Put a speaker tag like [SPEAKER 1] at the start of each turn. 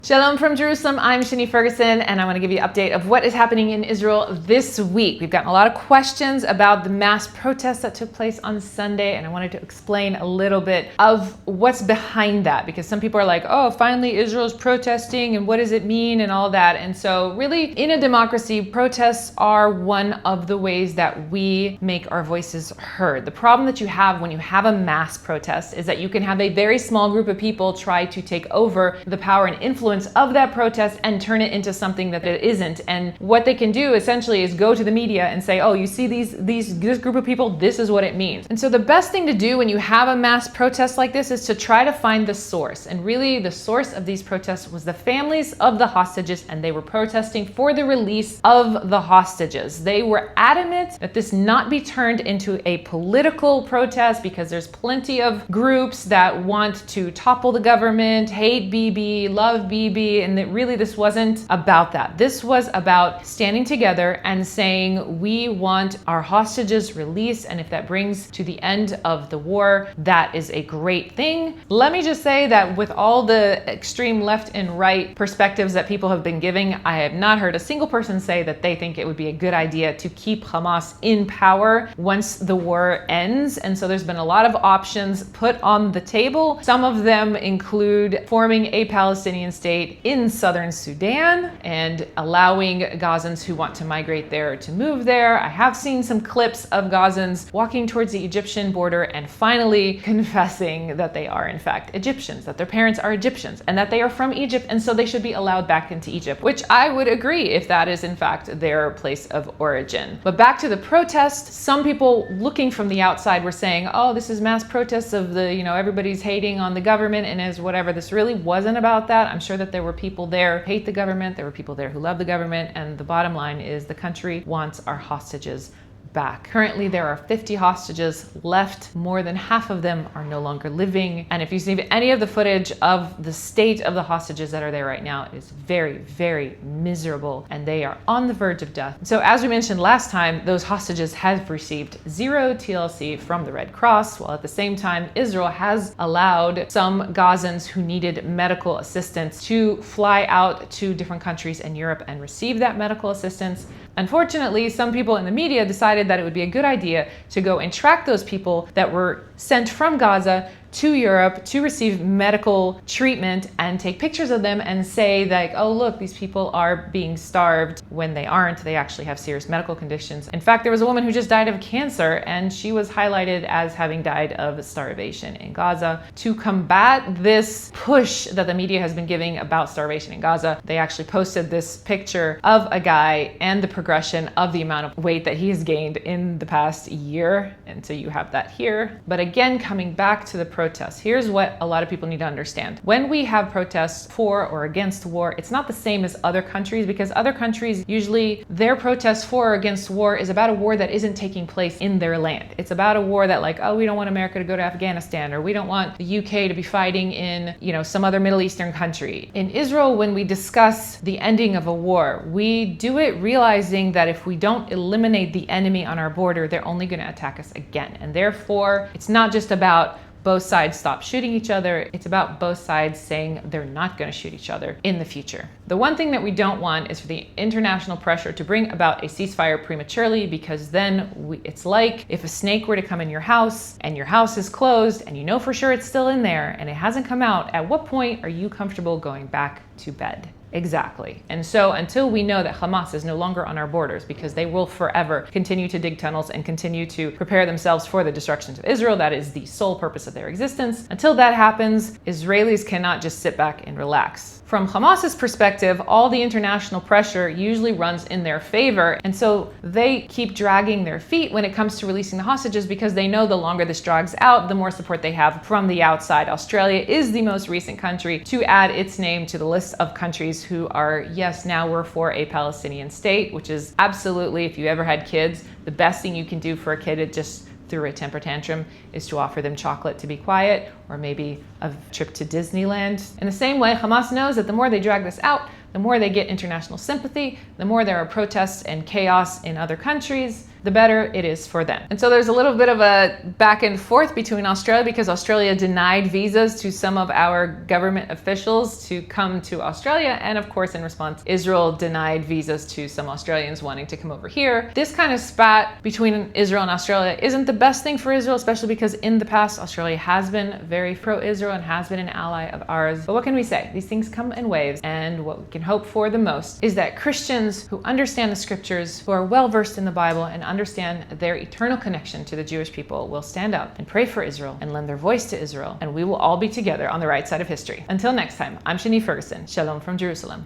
[SPEAKER 1] Shalom from Jerusalem, I'm Shani Ferguson, and I want to give you an update of what is happening in Israel this week. We've gotten a lot of questions about the mass protests that took place on Sunday, and I wanted to explain a little bit of what's behind that, because some people are like, oh, finally Israel's protesting, and what does it mean, and all that. And so really, in a democracy, protests are one of the ways that we make our voices heard. The problem that you have when you have a mass protest is that you can have a very small group of people try to take over the power and influence of that protest and turn it into something that it isn't. And what they can do essentially is go to the media and say, oh, you see this group of people, this is what it means. And so the best thing to do when you have a mass protest like this is to try to find the source. And really the source of these protests was the families of the hostages, and they were protesting for the release of the hostages. They were adamant that this not be turned into a political protest, because there's plenty of groups that want to topple the government, hate Bibi, love Bibi, and that really this wasn't about that. This was about standing together and saying, we want our hostages released, and if that brings to the end of the war, that is a great thing. Let me just say that with all the extreme left and right perspectives that people have been giving, I have not heard a single person say that they think it would be a good idea to keep Hamas in power once the war ends. And so there's been a lot of options put on the table. Some of them include forming a Palestinian state in southern Sudan and allowing Gazans who want to migrate there to move there. I have seen some clips of Gazans walking towards the Egyptian border and finally confessing that they are in fact Egyptians, that their parents are Egyptians, and that they are from Egypt, and so they should be allowed back into Egypt, which I would agree if that is in fact their place of origin. But back to the protest, some people looking from the outside were saying, oh, this is mass protests of the, everybody's hating on the government and is whatever. This really wasn't about that. I'm sure that there were people there who hate the government, there were people there who love the government, and the bottom line is the country wants our hostages back. Currently, there are 50 hostages left. More than half of them are no longer living. And if you see any of the footage of the state of the hostages that are there right now, it is very, very miserable, and they are on the verge of death. So as we mentioned last time, those hostages have received 0 TLC from the Red Cross, while at the same time, Israel has allowed some Gazans who needed medical assistance to fly out to different countries in Europe and receive that medical assistance. Unfortunately, some people in the media decided that it would be a good idea to go and track those people that were sent from Gaza to Europe to receive medical treatment and take pictures of them and say like, oh, look, these people are being starved, when they aren't. They actually have serious medical conditions. In fact, there was a woman who just died of cancer, and she was highlighted as having died of starvation in Gaza. To combat this push that the media has been giving about starvation in Gaza, they actually posted this picture of a guy and the progression of the amount of weight that he has gained in the past year. And so you have that here. But again, coming back to the protests, here's what a lot of people need to understand. When we have protests for or against war, it's not the same as other countries, because other countries, usually their protests for or against war is about a war that isn't taking place in their land. It's about a war that like, oh, we don't want America to go to Afghanistan, or we don't want the UK to be fighting in, some other Middle Eastern country. In Israel, when we discuss the ending of a war, we do it realizing that if we don't eliminate the enemy on our border, they're only going to attack us again. And therefore, it's not just about both sides stop shooting each other. It's about both sides saying they're not going to shoot each other in the future. The one thing that we don't want is for the international pressure to bring about a ceasefire prematurely, because then it's like if a snake were to come in your house and your house is closed and you know for sure it's still in there and it hasn't come out, at what point are you comfortable going back to bed? Exactly. And so until we know that Hamas is no longer on our borders, because they will forever continue to dig tunnels and continue to prepare themselves for the destruction of Israel, that is the sole purpose of their existence. Until that happens, Israelis cannot just sit back and relax. From Hamas's perspective, all the international pressure usually runs in their favor. And so they keep dragging their feet when it comes to releasing the hostages, because they know the longer this drags out, the more support they have from the outside. Australia is the most recent country to add its name to the list of countries who are, yes, now we're for a Palestinian state, which is absolutely, if you ever had kids, the best thing you can do for a kid is just through a temper tantrum is to offer them chocolate to be quiet, or maybe a trip to Disneyland. In the same way, Hamas knows that the more they drag this out, the more they get international sympathy, the more there are protests and chaos in other countries, the better it is for them. And so there's a little bit of a back and forth between Australia, because Australia denied visas to some of our government officials to come to Australia. And of course, in response, Israel denied visas to some Australians wanting to come over here. This kind of spat between Israel and Australia isn't the best thing for Israel, especially because in the past, Australia has been very pro-Israel and has been an ally of ours. But what can we say? These things come in waves, and what we can hope for the most is that Christians who understand the scriptures, who are well versed in the Bible and understand their eternal connection to the Jewish people, will stand up and pray for Israel and lend their voice to Israel, and we will all be together on the right side of history. Until next time, I'm Shani Ferguson. Shalom from Jerusalem.